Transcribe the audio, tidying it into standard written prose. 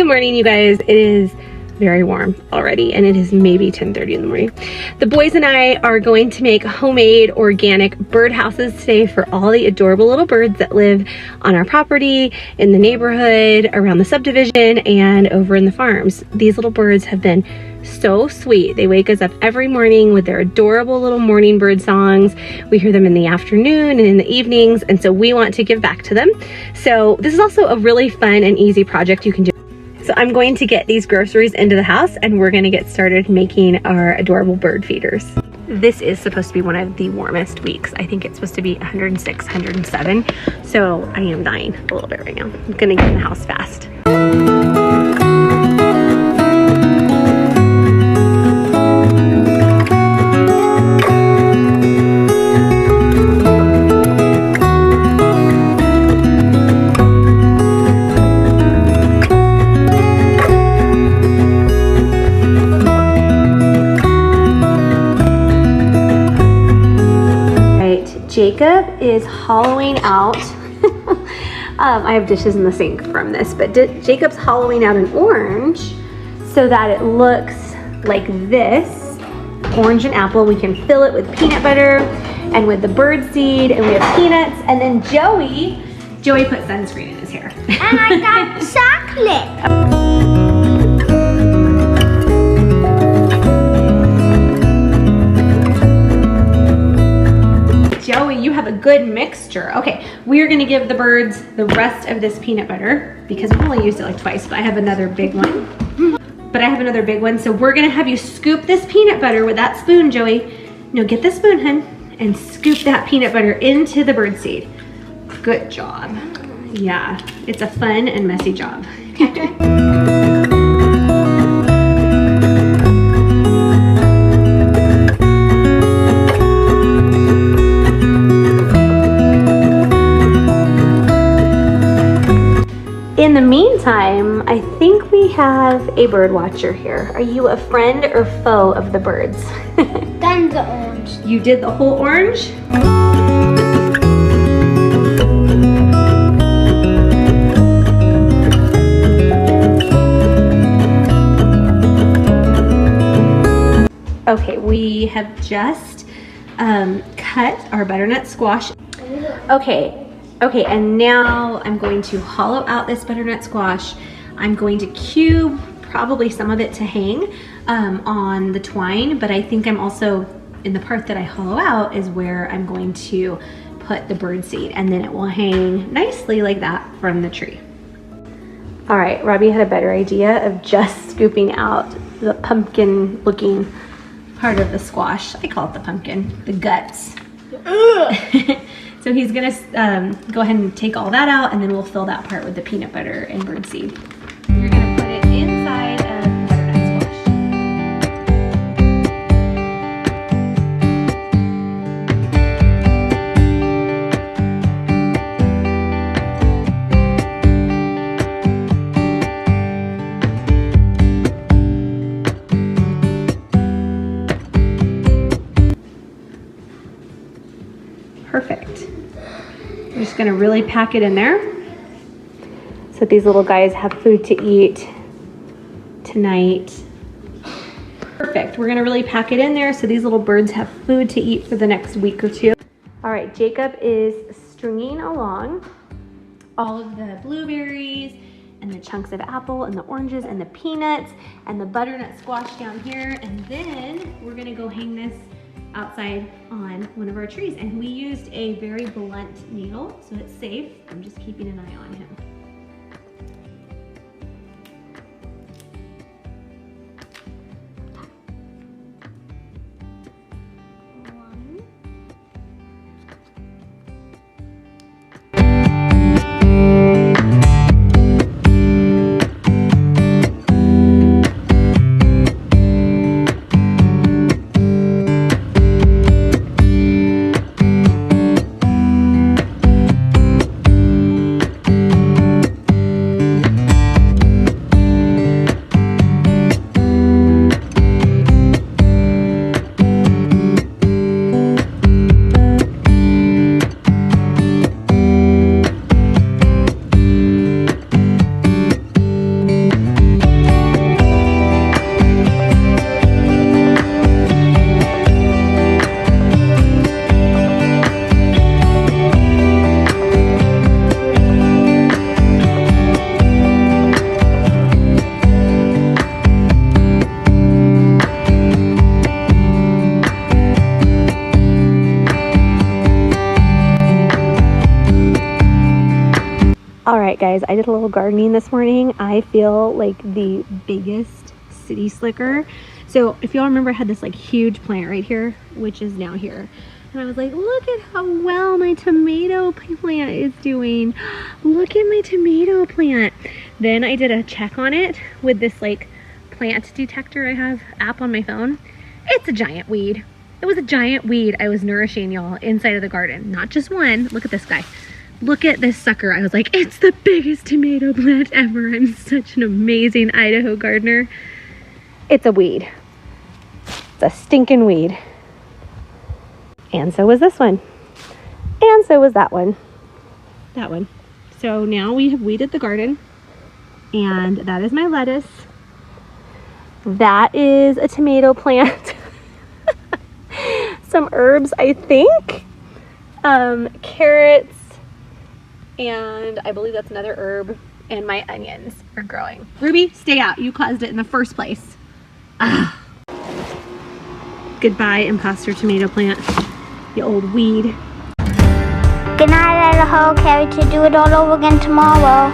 Good morning, you guys. It is very warm already, and it is maybe 10:30 in the morning. The boys and I are going to make homemade organic bird houses today for all the adorable little birds that live on our property, in the neighborhood, around the subdivision, and over in the farms. These little birds have been so sweet. They wake us up every morning with their adorable little morning bird songs. We hear them in the afternoon and in the evenings, and so we want to give back to them. So this is also a really fun and easy project you can do. So I'm going to get these groceries into the house and we're gonna get started making our adorable bird feeders. This is supposed to be one of the warmest weeks. I think it's supposed to be 106, 107. So I am dying a little bit right now. I'm gonna get in the house fast. Jacob is hollowing out, I have dishes in the sink from this, but Jacob's hollowing out an orange so that it looks like this, orange and apple. We can fill it with peanut butter and with the bird seed, and we have peanuts, and then Joey put sunscreen in his hair. And I got chocolate. Joey, you have a good mixture. Okay, we are gonna give the birds the rest of this peanut butter because we've only used it like twice, but I have another big one. So we're gonna have you scoop this peanut butter with that spoon, Joey. No, get the spoon, hun, and scoop that peanut butter into the bird seed. Good job. Yeah, it's a fun and messy job. In the meantime, I think we have a bird watcher here. Are you a friend or foe of the birds? Done the orange. You did the whole orange? Okay, we have just cut our butternut squash. Okay, and now I'm going to hollow out this butternut squash. I'm going to cube probably some of it to hang on the twine, but I think I'm also, in the part that I hollow out is where I'm going to put the bird seed, and then it will hang nicely like that from the tree. All right, Robbie had a better idea of just scooping out the pumpkin looking part of the squash. I call it the pumpkin, the guts. So he's gonna go ahead and take all that out, and then we'll fill that part with the peanut butter and bird seed. You're gonna put it inside of the butternut squash. Perfect. I'm just gonna really pack it in there so that these little guys have food to eat tonight. Perfect, we're gonna really pack it in there so these little birds have food to eat for the next week or two. All right, Jacob is stringing along all of the blueberries and the chunks of apple and the oranges and the peanuts and the butternut squash down here, and then we're gonna go hang this outside on one of our trees, and we used a very blunt needle so it's safe. I'm just keeping an eye on him. All right, guys, I did a little gardening this morning. I feel like the biggest city slicker. So if y'all remember, I had this like huge plant right here, which is now here. And I was like, look at how well my tomato plant is doing. Look at my tomato plant. Then I did a check on it with this like plant detector I have app on my phone. It's a giant weed. It was a giant weed I was nourishing, y'all, inside of the garden. Not just one. Look at this guy. Look at this sucker. I was like, it's the biggest tomato plant ever. I'm such an amazing Idaho gardener. It's a weed. It's a stinking weed. And so was this one. And so was that one. That one. So now we have weeded the garden. And that is my lettuce. That is a tomato plant. Some herbs, I think. Carrots. And I believe that's another herb. And my onions are growing. Ruby, stay out. You caused it in the first place. Ah. Goodbye, imposter tomato plant. You old weed. Good night, Idaho. Can't wait to do it all over again tomorrow.